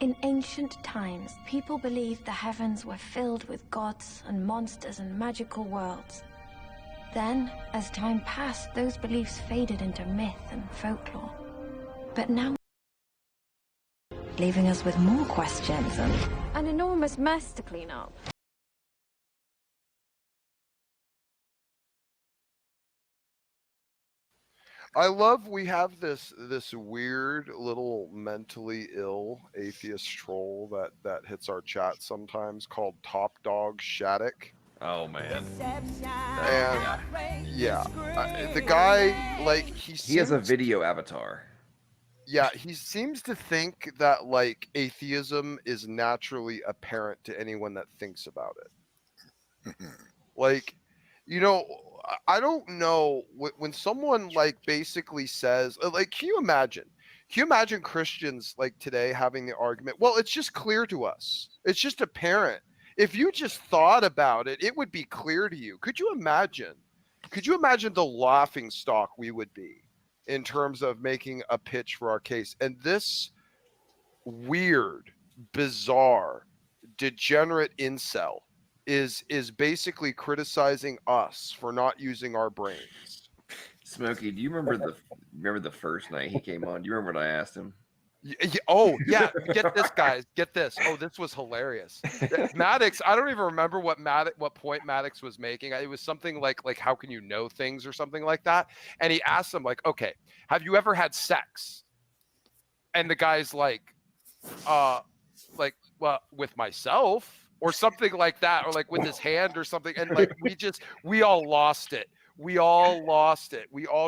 In ancient times, people believed the heavens were filled with gods and monsters and magical worlds. Then, as time passed, those beliefs faded into myth and folklore. But now, leaving us with more questions and an enormous mess to clean up. I love we have this weird little mentally ill atheist troll that hits our chat sometimes called Top Dog Shattuck. Oh man. And yeah, the guy, like, he has a video avatar. Yeah, he seems to think that like atheism is naturally apparent to anyone that thinks about it. Like, you know, I don't know when someone like basically says, like, can you imagine Christians like today having the argument, well, it's just clear to us. It's just apparent. If you just thought about it, it would be clear to you. Could you imagine the laughing stock we would be in terms of making a pitch for our case? And this weird, bizarre, degenerate incel is basically criticizing us for not using our brains. Smokey, do you remember the first night he came on? Do you remember what I asked him? Oh yeah, get this, guys. Get this. Oh, this was hilarious. Maddox, I don't even remember what point Maddox was making. It was something like how can you know things or something like that. And he asked him like, okay, have you ever had sex? And the guy's like, well, with myself or something like that, or like with his hand or something. And like we all lost it. We all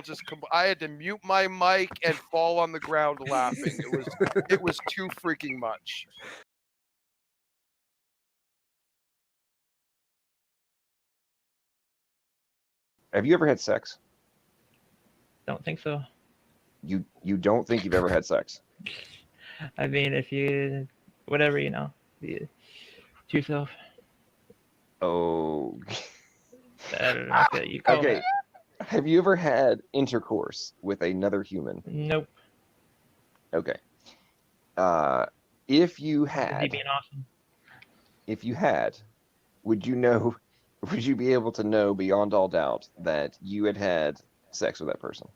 just I had to mute my mic and fall on the ground laughing. It was too freaking much. Have you ever had sex? Don't think so. You don't think you've ever had sex? I mean, if you, whatever, you know, to yourself. Oh. I don't know what you call Okay. that. Have you ever had intercourse with another human? Nope. Okay. If you had, He being awesome. if you had, would you be able to know beyond all doubt that you had had sex with that person?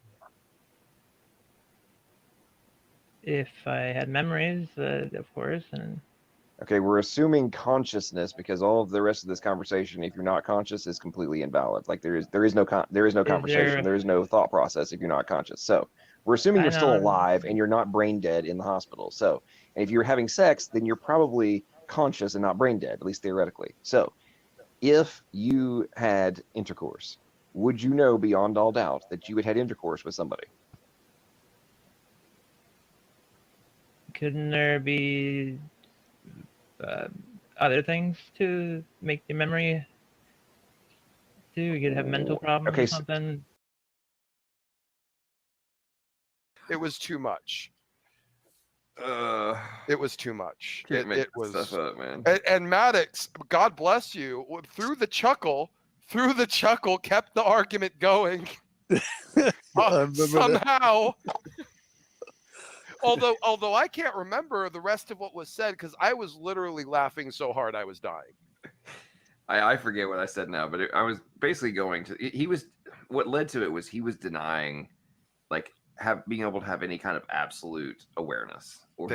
If I had memories, of course, and Okay, we're assuming consciousness because all of the rest of this conversation, if you're not conscious, is completely invalid. Like there is no conversation, there is no thought process if you're not conscious. So we're assuming you're still alive and you're not brain dead in the hospital. So if you're having sex, then you're probably conscious and not brain dead, at least theoretically. So if you had intercourse, would you know beyond all doubt that you had had intercourse with somebody? couldn't there be other things to make the memory do? You could have mental problems or something. It was too much. It was too much. It was stuff up, man. And Maddox, God bless you, through the chuckle, kept the argument going. Somehow. Although I can't remember the rest of what was said because I was literally laughing so hard I was dying. I forget what I said now, but I was basically going to. What led to it was he was denying, like, being able to have any kind of absolute awareness or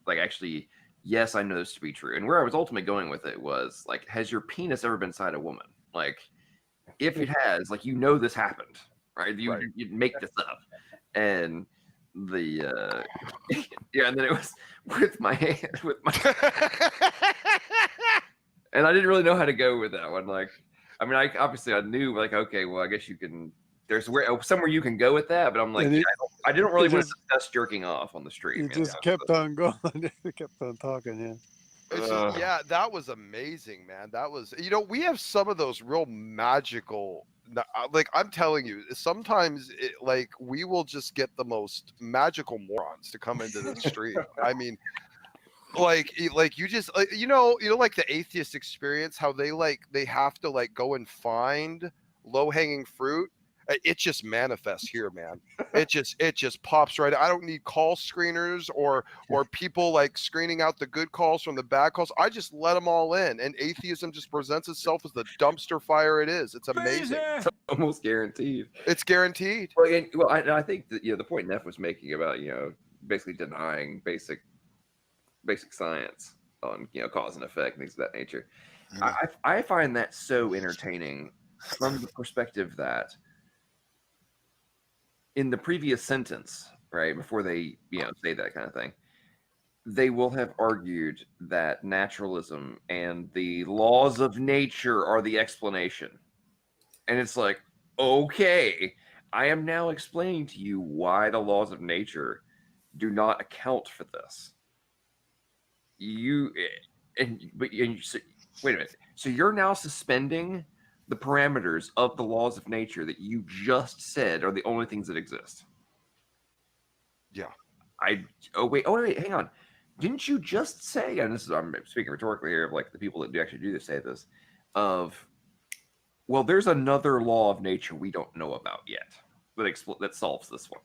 like actually, yes, I know this to be true. And where I was ultimately going with it was like, has your penis ever been inside a woman? Like, if it has, like, you know this happened, right? You make this up, and the and then it was with my hand and I didn't really know how to go with that one. Like, I mean, I knew, like, okay, well, I guess you can. There's somewhere you can go with that, but I'm like, I didn't really want to discuss jerking off on the street. You just kept on going. You kept on talking, yeah. That was amazing, man. That was, we have some of those real magical. Like, I'm telling you, sometimes like we will just get the most magical morons to come into the street. I mean, like you just like the atheist experience, how they have to like go and find low-hanging fruit, It just manifests here, man. It just pops right. I don't need call screeners or people like screening out the good calls from the bad calls. I just let them all in, and atheism just presents itself as the dumpster fire it is. It's amazing. It's almost guaranteed. It's guaranteed. Well, I think that the point Neff was making about basically denying basic science on cause and effect and things of that nature. I find that so entertaining from the perspective that in the previous sentence, right before they say that kind of thing, they will have argued that naturalism and the laws of nature are the explanation, and it's like, okay, I am now explaining to you why the laws of nature do not account for this. Wait a minute. So you're now suspending the parameters of the laws of nature that you just said are the only things that exist. Yeah. Wait, hang on. Didn't you just say, and I'm speaking rhetorically here of like the people that do actually do this say this, well, there's another law of nature we don't know about yet that solves this one.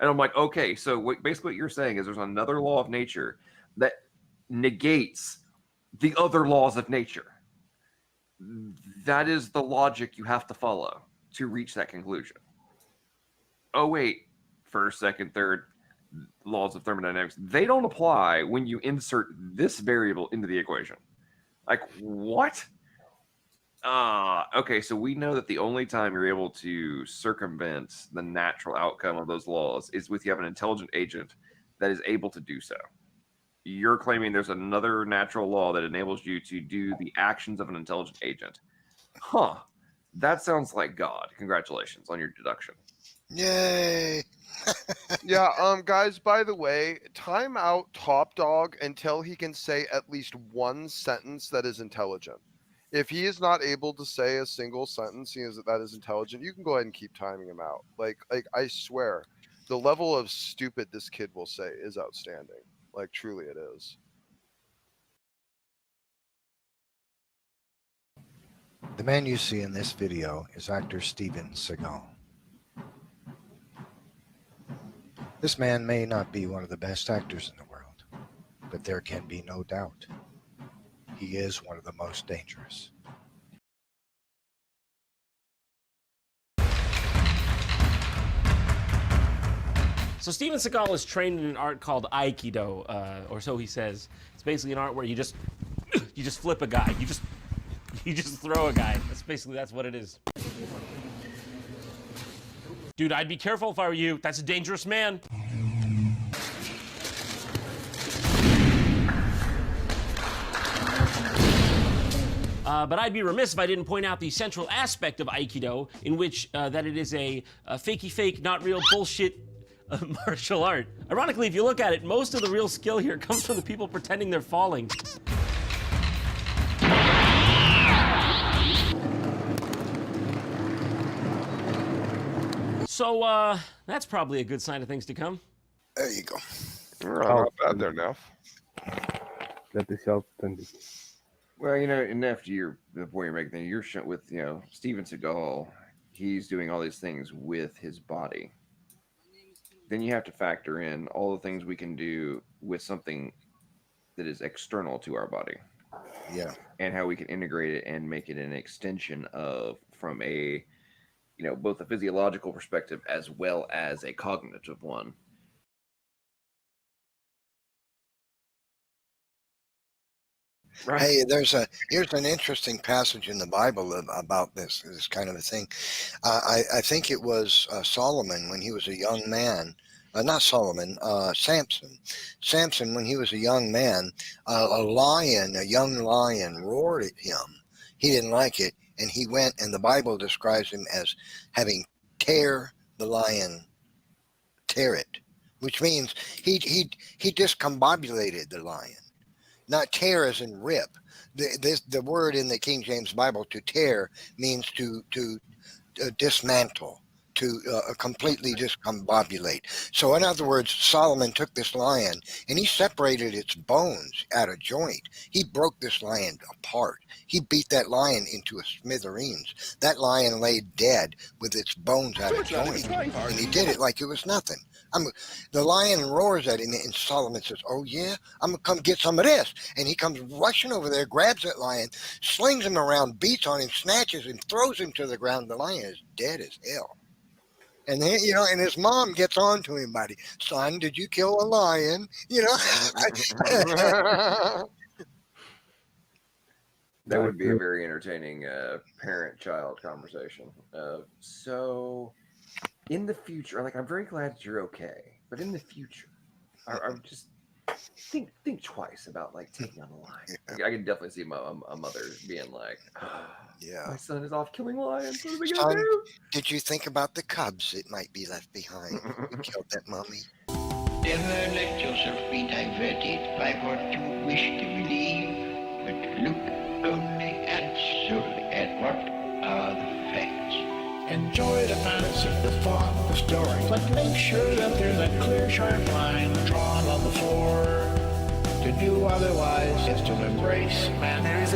And I'm like, okay, so basically what you're saying is there's another law of nature that negates the other laws of nature. That is the logic you have to follow to reach that conclusion. Oh, wait, first, second, third laws of thermodynamics, they don't apply when you insert this variable into the equation. Like, what? Okay, so we know that the only time you're able to circumvent the natural outcome of those laws is if you have an intelligent agent that is able to do so. You're claiming there's another natural law that enables you to do the actions of an intelligent agent. Huh. That sounds like God. Congratulations on your deduction. Yay. Yeah, guys, by the way, time out Top Dog until he can say at least one sentence that is intelligent. If he is not able to say a single sentence that is intelligent, you can go ahead and keep timing him out. Like I swear, the level of stupid this kid will say is outstanding. Like, truly it is. The man you see in this video is actor Steven Seagal. This man may not be one of the best actors in the world, but there can be no doubt he is one of the most dangerous. So Steven Seagal is trained in an art called Aikido, or so he says. It's basically an art where you just flip a guy. You just throw a guy. That's what it is. Dude, I'd be careful if I were you. That's a dangerous man. But I'd be remiss if I didn't point out the central aspect of Aikido, in which that it is a fakey fake, not real bullshit martial art. Ironically, if you look at it, most of the real skill here comes from the people pretending they're falling. So, that's probably a good sign of things to come. There you go. Not bad there, Neff. That is outstanding. Well, Neff, the point you're making, you're with, Steven Seagal, he's doing all these things with his body. Then you have to factor in all the things we can do with something that is external to our body. Yeah. And how we can integrate it and make it an extension from a, both a physiological perspective as well as a cognitive one. Right. Hey, here's an interesting passage in the Bible about this kind of a thing. I think it was Solomon when he was a young man. Not Solomon, Samson. Samson, when he was a young man, a young lion roared at him. He didn't like it, and he went, and the Bible describes him as having tear it, which means he discombobulated the lion. Not tear as in rip. The word in the King James Bible to tear means to dismantle, to completely discombobulate. So in other words, Solomon took this lion and he separated its bones at a joint. He broke this lion apart. He beat that lion into a smithereens. That lion lay dead with its bones at a joint. And he did it like it was nothing. The lion roars at him, and Solomon says, "Oh yeah, I'm gonna come get some of this." And he comes rushing over there, grabs that lion, slings him around, beats on him, snatches him, throws him to the ground. The lion is dead as hell. And then, and his mom gets on to him, buddy. "Son, did you kill a lion?" That would be a very entertaining parent-child conversation. So, in the future, like, I'm very glad that you're okay, but in the future, I'm just think twice about like taking on a lion. I can definitely see a mother being like, "Yeah, my son is off killing lions. What are we Son, gonna do?" did you think about the cubs that might be left behind? We killed that mummy. Never let yourself be diverted by what you wish to believe, but look only and solely at what are the facts. Enjoy the fantasy, the fun, the story, but make sure that there's a clear, sharp line drawn on the floor. To do otherwise is to embrace man.